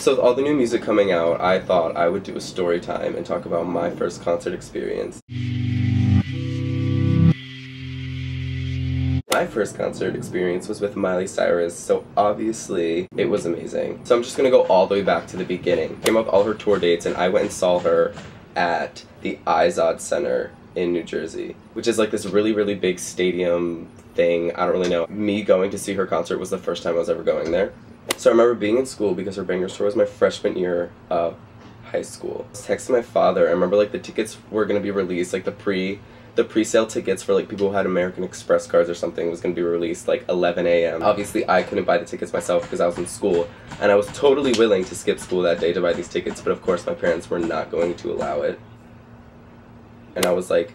So with all the new music coming out, I thought I would do a story time and talk about my first concert experience. My first concert experience was with Miley Cyrus, so obviously it was amazing. So I'm just gonna go all the way back to the beginning. Came up with all her tour dates, and I went and saw her at the Izod Center in New Jersey, which is like this really big stadium thing. I don't really know. Me going to see her concert was the first time I was ever going there. So I remember being in school because her BANGERZ tour was my freshman year of high school. I was texting my father. I remember like the tickets were gonna be released, like the pre-sale tickets for like people who had American Express cards or something was going to be released like 11 a.m. Obviously I couldn't buy the tickets myself because I was in school, and I was totally willing to skip school that day to buy these tickets, but of course my parents were not going to allow it. And I was like,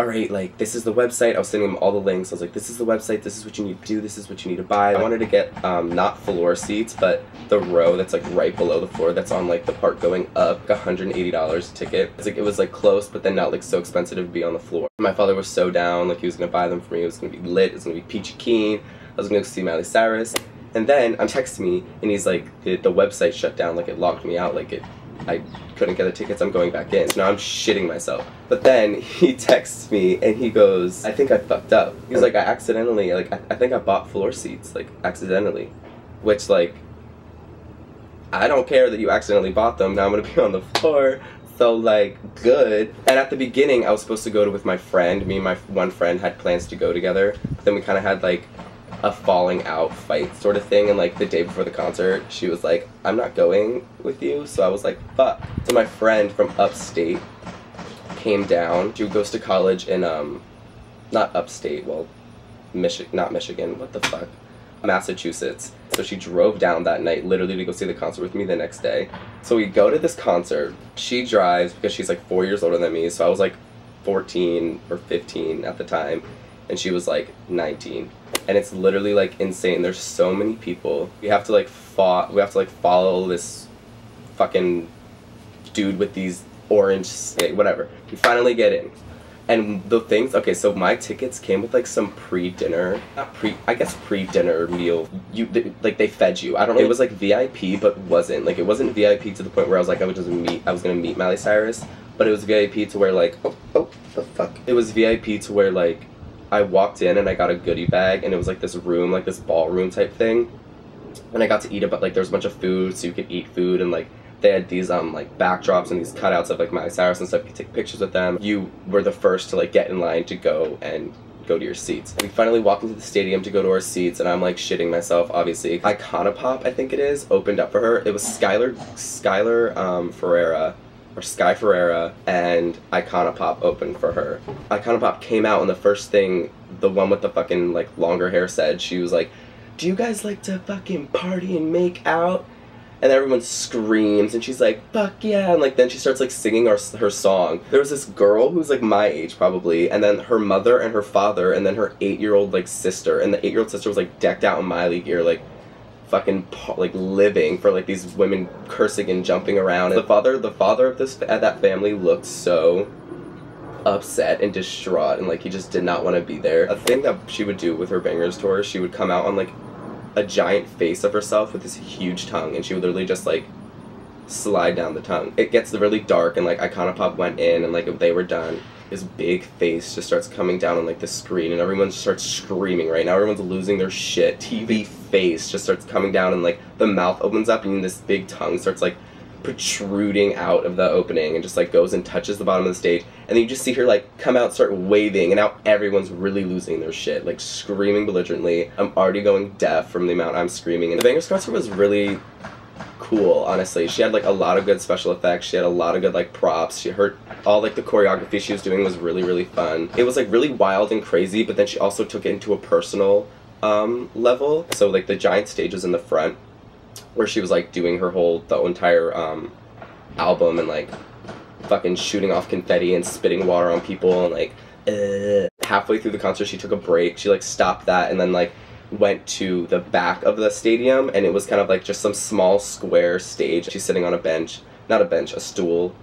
alright, like, this is the website. I was sending them all the links. I was like, this is the website, this is what you need to do, this is what you need to buy. I wanted to get, not floor seats, but the row that's, like, right below the floor that's on, like, the part going up, like $180 a ticket. It's like, it was, like, close, but then not, like, so expensive to be on the floor. My father was so down, like, he was gonna buy them for me. It was gonna be lit, it was gonna be peachy keen. I was gonna go see Miley Cyrus. And then, I'm texting me, and he's like, the website shut down, like, it locked me out, like, I couldn't get the tickets, I'm going back in. So now I'm shitting myself. But then he texts me and he goes, I think I fucked up. He was like, I accidentally, like, I think I bought floor seats, like, accidentally. Which, like, I don't care that you accidentally bought them, now I'm gonna be on the floor. So, like, good. And at the beginning, I was supposed to go with my friend. Me and my one friend had plans to go together. But then we kind of had, like, a falling out fight sort of thing, and like the day before the concert she was like, I'm not going with you, so I was like, fuck. So my friend from upstate came down. She goes to college in not upstate, well, not Michigan, what the fuck, Massachusetts. So she drove down that night literally to go see the concert with me the next day. So we go to this concert. She drives because she's like 4 years older than me, so I was like 14 or 15 at the time, and she was like 19. And it's literally like insane. There's so many people. We have to like follow this fucking dude with these orange, whatever. We finally get in. And the things, okay, so my tickets came with like some pre-dinner, I guess pre-dinner meal. Like they fed you. I don't know. It was like VIP, but wasn't. Like it wasn't VIP to the point where I was like, I was gonna meet Miley Cyrus, but it was VIP to where like, oh, the fuck. It was VIP to where like, I walked in and I got a goodie bag, and it was like this room, like this ballroom type thing, and I got to eat it, but like there was a bunch of food, so you could eat food, and like they had these like backdrops and these cutouts of like Miley Cyrus and stuff. You could take pictures with them. You were the first to like get in line to go to your seats. And we finally walked into the stadium to go to our seats, and I'm like shitting myself, obviously. Iconopop, I think it is, opened up for her. It was Skylar Ferreira, or Sky Ferreira, and Iconopop opened for her. Iconopop came out, and the first thing the one with the fucking like longer hair said, she was like, do you guys like to fucking party and make out? And everyone screams, and she's like, fuck yeah, and like then she starts like singing her song. There was this girl who's like my age probably, and then her mother and her father, and then her 8-year-old like sister, and the 8-year-old sister was like decked out in Miley gear, like fucking like living for like these women cursing and jumping around. And the father of that family looked so upset and distraught, and like he just did not want to be there. A thing that she would do with her BANGERZ tour, she would come out on like a giant face of herself with this huge tongue, and she would literally just like slide down the tongue. It gets really dark, and like Iconopop went in, and like they were done, this big face just starts coming down on like the screen, and everyone starts screaming. Right now everyone's losing their shit. TV face just starts coming down, and like the mouth opens up, and this big tongue starts like protruding out of the opening, and just like goes and touches the bottom of the stage, and then you just see her like come out, start waving, and now everyone's really losing their shit, like screaming belligerently. I'm already going deaf from the amount I'm screaming. And the BANGERZ concert was really cool, honestly. She had like a lot of good special effects, she had a lot of good like props, she heard all like the choreography she was doing was really fun. It was like really wild and crazy, but then she also took it into a personal level. So like the giant stage was in the front, where she was like doing the entire album, and like fucking shooting off confetti and spitting water on people, and like halfway through the concert she took a break, she like stopped that, and then like went to the back of the stadium, and it was kind of like just some small square stage. She's sitting on a bench, not a bench, a stool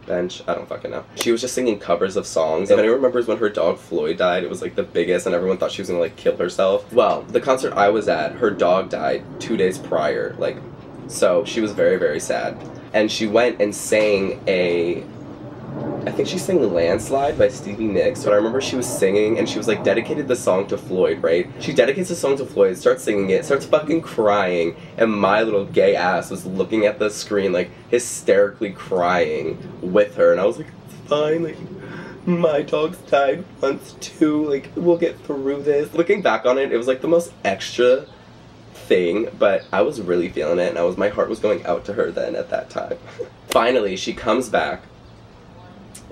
bench, I don't fucking know. She was just singing covers of songs. If anyone remembers when her dog Floyd died, it was like the biggest, and everyone thought she was gonna like kill herself. Well, the concert I was at, her dog died 2 days prior, like So she was very, very sad. And she went and sang I think she sang Landslide by Stevie Nicks, but I remember she was singing and she was like dedicated the song to Floyd, right? She dedicates the song to Floyd, starts singing it, starts fucking crying, and my little gay ass was looking at the screen like hysterically crying with her, and I was like, it's fine, like, my dog's died once too, like, we'll get through this. Looking back on it, it was like the most extra thing, but I was really feeling it, and my heart was going out to her then at that time. Finally, she comes back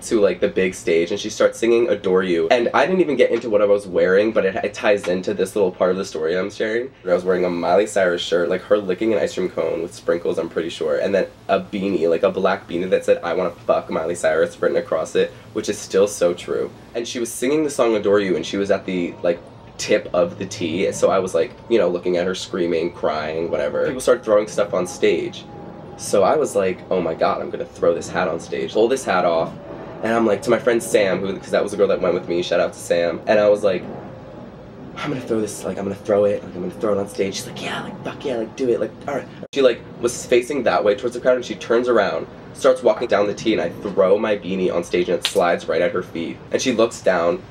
to like the big stage and she starts singing Adore You, and I didn't even get into what I was wearing, but it ties into this little part of the story I'm sharing. I was wearing a Miley Cyrus shirt, like her licking an ice cream cone with sprinkles, I'm pretty sure, and then a beanie, like a black beanie that said I want to fuck Miley Cyrus written across it, which is still so true. And she was singing the song Adore You, and she was at the like tip of the T, so I was like, you know, looking at her screaming, crying, whatever. People started throwing stuff on stage, so I was like, oh my god, I'm gonna throw this hat on stage. Pull this hat off. And I'm like, to my friend Sam, because that was the girl that went with me, shout out to Sam, and I was like, I'm gonna throw this, like, I'm gonna throw it, like, I'm gonna throw it on stage. She's like, yeah, like, fuck yeah, like, do it, like, alright. She, like, was facing that way towards the crowd, and she turns around, starts walking down the T, and I throw my beanie on stage, and it slides right at her feet. And she looks down,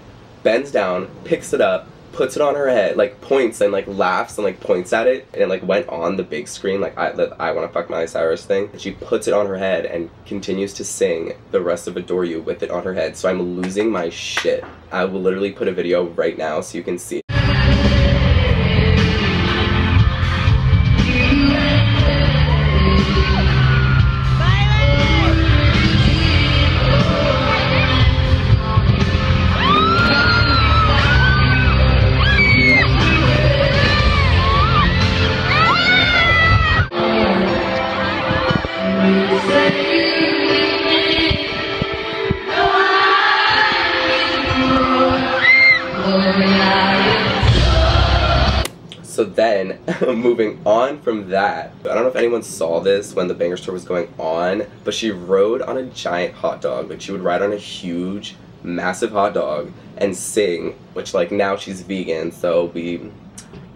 bends down, picks it up, puts it on her head, like, points, and, like, laughs, and, like, points at it, and it, like, went on the big screen, like, I wanna fuck Miley Cyrus thing. And she puts it on her head and continues to sing the rest of Adore You with it on her head, so I'm losing my shit. I will literally put a video right now so you can see. So then, moving on from that, I don't know if anyone saw this when the BANGERZ tour was going on, but she rode on a giant hot dog. Like, she would ride on a huge, massive hot dog and sing, which, like, now she's vegan, so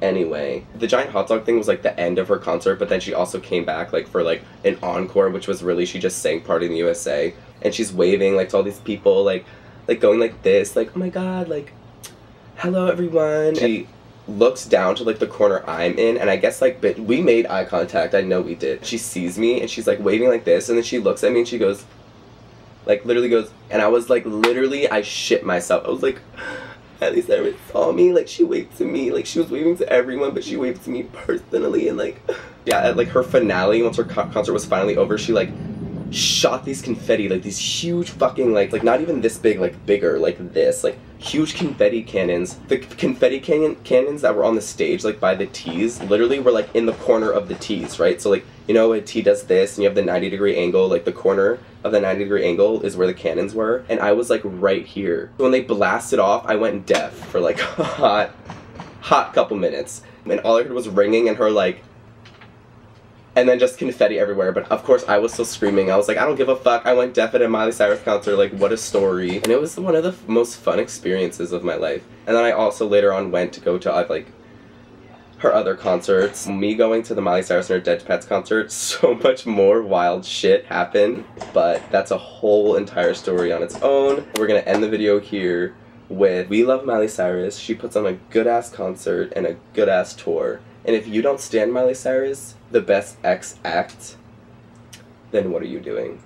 anyway. The giant hot dog thing was, like, the end of her concert, but then she also came back, like, for, like, an encore, which was really, she just sang Party in the USA, and she's waving, like, to all these people, like going like this, like, oh my god, like, hello everyone. She looks down to like the corner I'm in, and I guess like we made eye contact, I know we did. She sees me and she's like waving like this, and then she looks at me and she goes, like literally goes, and I was like literally, I shit myself. I was like, at least everyone saw me, like she waved to me, like she was waving to everyone, but she waved to me personally. And like, yeah, at like her finale, once her concert was finally over, she like shot these confetti, like these huge fucking like not even this big, like bigger, like this, like huge confetti cannons. The confetti cannons that were on the stage, like by the T's, literally were like in the corner of the T's, right? So like, you know, a T does this and you have the 90-degree angle, like the corner of the 90-degree angle is where the cannons were, and I was like right here. When they blasted off, I went deaf for like a hot couple minutes, and all I heard was ringing and her like, and then just confetti everywhere. But of course I was still screaming. I was like, I don't give a fuck, I went deaf at a Miley Cyrus concert, like what a story. And it was one of the most fun experiences of my life. And then I also later on went to go to like her other concerts. Me going to the Miley Cyrus and her Dead Pets concert, so much more wild shit happened, but that's a whole entire story on its own. We're gonna end the video here with We Love Miley Cyrus. She puts on a good ass concert and a good ass tour. And if you don't stand Miley Cyrus, the best X act, then what are you doing?